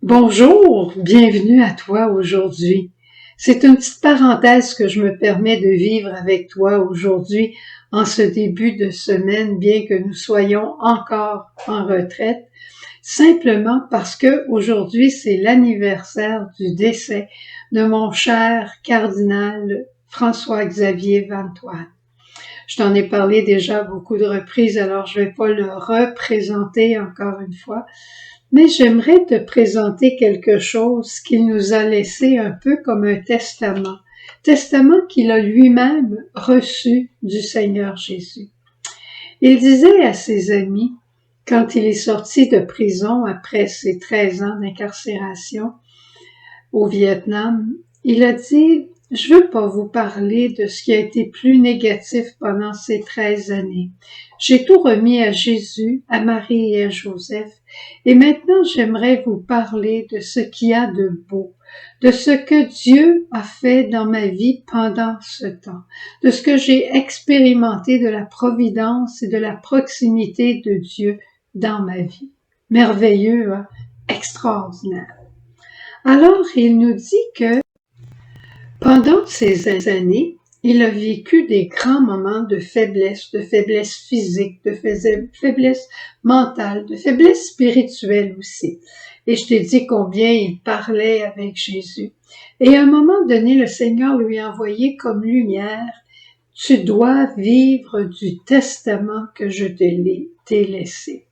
Bonjour, bienvenue à toi aujourd'hui. C'est une petite parenthèse que je me permets de vivre avec toi aujourd'hui en ce début de semaine, bien que nous soyons encore en retraite, simplement parce que aujourd'hui c'est l'anniversaire du décès de mon cher cardinal François-Xavier Vantoine. Je t'en ai parlé déjà beaucoup de reprises, alors je ne vais pas le représenter encore une fois. Mais j'aimerais te présenter quelque chose qu'il nous a laissé un peu comme un testament qu'il a lui-même reçu du Seigneur Jésus. Il disait à ses amis, quand il est sorti de prison après ses 13 ans d'incarcération au Vietnam, il a dit « Je veux pas vous parler de ce qui a été plus négatif pendant ces 13 années. J'ai tout remis à Jésus, à Marie et à Joseph, et maintenant j'aimerais vous parler de ce qu'il y a de beau, de ce que Dieu a fait dans ma vie pendant ce temps, de ce que j'ai expérimenté de la providence et de la proximité de Dieu dans ma vie. » Merveilleux, hein? Extraordinaire. Alors, il nous dit que pendant ces années, il a vécu des grands moments de faiblesse physique, de faiblesse mentale, de faiblesse spirituelle aussi. Et je t'ai dit combien il parlait avec Jésus. Et à un moment donné, le Seigneur lui a envoyé comme lumière, « Tu dois vivre du testament que je t'ai laissé. »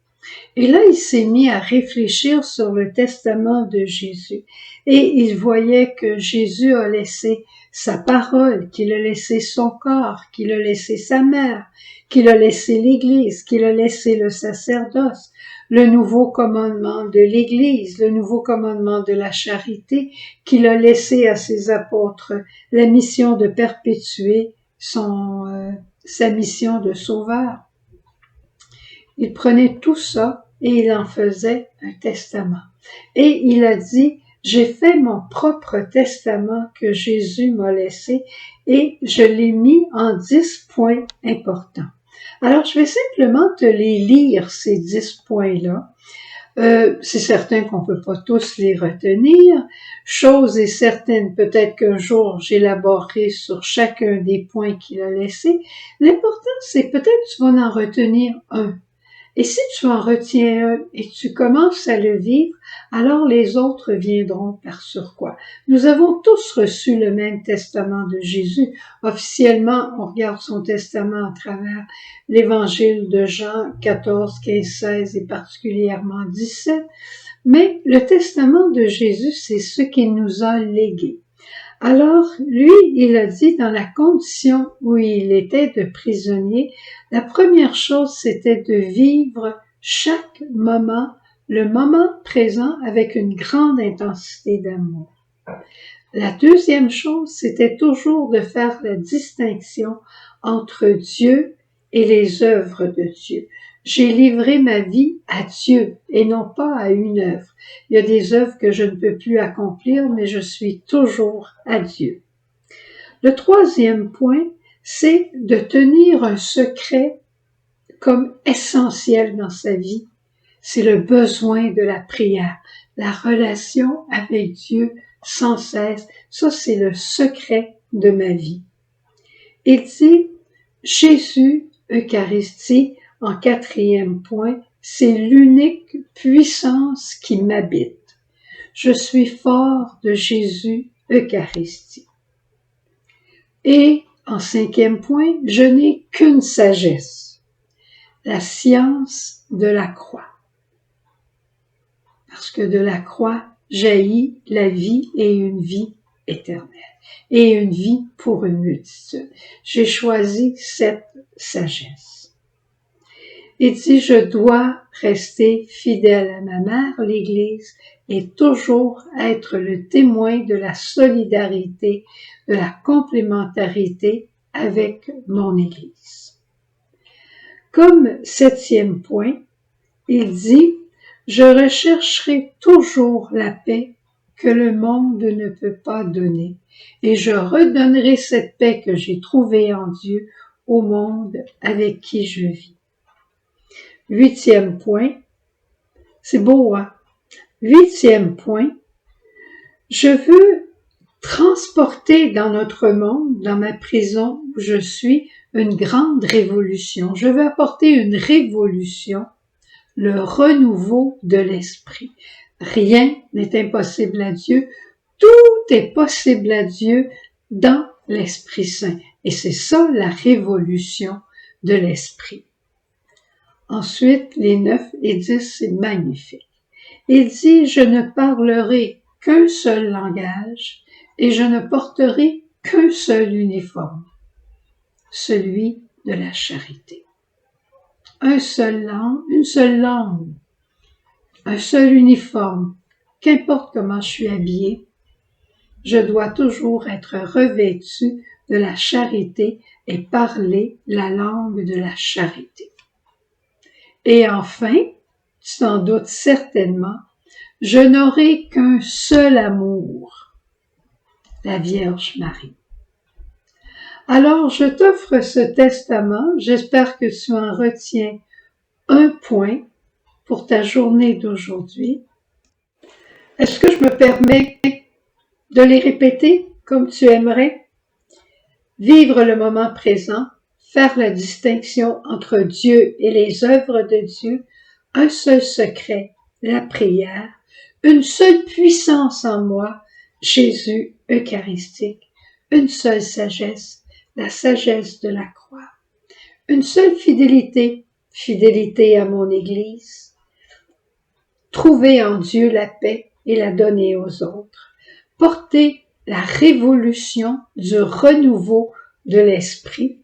Et là, il s'est mis à réfléchir sur le testament de Jésus. Et il voyait que Jésus a laissé sa parole, qu'il a laissé son corps, qu'il a laissé sa mère, qu'il a laissé l'Église, qu'il a laissé le sacerdoce, le nouveau commandement de l'Église, le nouveau commandement de la charité, qu'il a laissé à ses apôtres la mission de perpétuer sa mission de sauveur. Il prenait tout ça et il en faisait un testament. Et il a dit, j'ai fait mon propre testament que Jésus m'a laissé et je l'ai mis en 10 points importants. Alors, je vais simplement te les lire, ces 10 points-là. C'est certain qu'on peut pas tous les retenir. Chose est certaine, peut-être qu'un jour j'élaborerai sur chacun des points qu'il a laissés. L'important, c'est peut-être tu vas en retenir un. Et si tu en retiens un et tu commences à le vivre, alors les autres viendront par surcroît. Nous avons tous reçu le même testament de Jésus. Officiellement, on regarde son testament à travers l'évangile de Jean 14, 15, 16 et particulièrement 17. Mais le testament de Jésus, c'est ce qu'il nous a légué. Alors, lui, il a dit, dans la condition où il était de prisonnier, la première chose, c'était de vivre chaque moment, le moment présent, avec une grande intensité d'amour. La deuxième chose, c'était toujours de faire la distinction entre Dieu et les œuvres de Dieu. J'ai livré ma vie à Dieu et non pas à une œuvre. Il y a des œuvres que je ne peux plus accomplir, mais je suis toujours à Dieu. Le troisième point, c'est de tenir un secret comme essentiel dans sa vie. C'est le besoin de la prière, la relation avec Dieu sans cesse. Ça, c'est le secret de ma vie. Il dit, Jésus, Eucharistie, en quatrième point, c'est l'unique puissance qui m'habite. Je suis fort de Jésus, Eucharistie. Et en cinquième point, je n'ai qu'une sagesse, la science de la croix. Parce que de la croix jaillit la vie et une vie éternelle, et une vie pour une multitude. J'ai choisi cette sagesse. Il dit, je dois rester fidèle à ma mère, l'Église, et toujours être le témoin de la solidarité, de la complémentarité avec mon Église. Comme septième point, il dit, je rechercherai toujours la paix que le monde ne peut pas donner, et je redonnerai cette paix que j'ai trouvée en Dieu au monde avec qui je vis. Huitième point, c'est beau, hein? 8e point, je veux transporter dans notre monde, dans ma prison où je suis, une grande révolution. Je veux apporter une révolution, le renouveau de l'esprit. Rien n'est impossible à Dieu. Tout est possible à Dieu dans l'Esprit Saint. Et c'est ça la révolution de l'esprit. Ensuite, les 9 et 10, c'est magnifique. Il dit, je ne parlerai qu'un seul langage et je ne porterai qu'un seul uniforme, celui de la charité. Une seule langue, un seul uniforme, qu'importe comment je suis habillée, je dois toujours être revêtue de la charité et parler la langue de la charité. Et enfin, tu t'en doutes certainement, je n'aurai qu'un seul amour, la Vierge Marie. Alors, je t'offre ce testament, j'espère que tu en retiens un point pour ta journée d'aujourd'hui. Est-ce que je me permets de les répéter comme tu aimerais? Vivre le moment présent, faire la distinction entre Dieu et les œuvres de Dieu, un seul secret, la prière, une seule puissance en moi, Jésus eucharistique, une seule sagesse, la sagesse de la croix, une seule fidélité, fidélité à mon Église, trouver en Dieu la paix et la donner aux autres, porter la révolution du renouveau de l'esprit,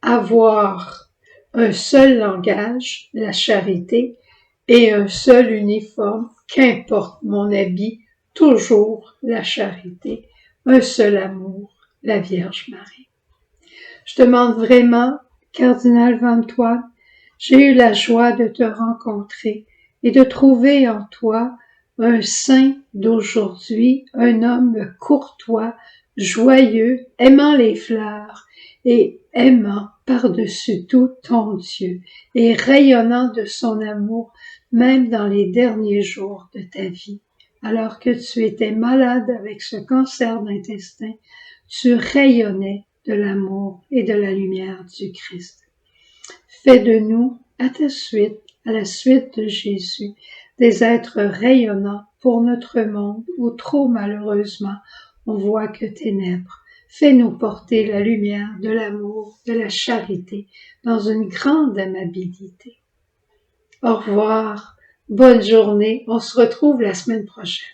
avoir un seul langage, la charité, et un seul uniforme, qu'importe mon habit, toujours la charité, un seul amour, la Vierge Marie. Je te demande vraiment, Cardinal Vantoine, j'ai eu la joie de te rencontrer et de trouver en toi un saint d'aujourd'hui, un homme courtois, joyeux, aimant les fleurs et aimant par-dessus tout ton Dieu et rayonnant de son amour même dans les derniers jours de ta vie. Alors que tu étais malade avec ce cancer d'intestin, tu rayonnais de l'amour et de la lumière du Christ. Fais de nous, à la suite de Jésus, des êtres rayonnants pour notre monde où trop malheureusement on voit que ténèbres. Fais-nous porter la lumière de l'amour, de la charité dans une grande amabilité. Au revoir, bonne journée, on se retrouve la semaine prochaine.